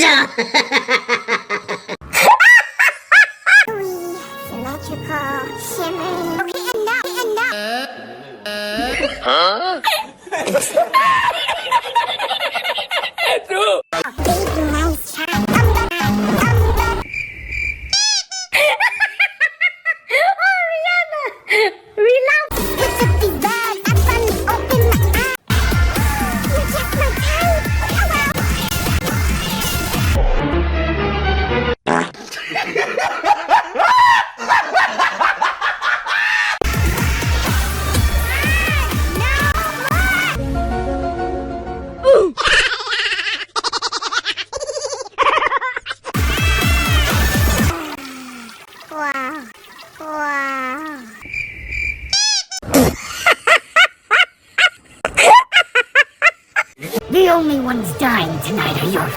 Saja! Symmetrical, shimmering. Okay, enough. Huh? Baby, nice try. Relax! What's up these bags? I finally opened my eyes. You're just my type. Wow. The only ones dying tonight are your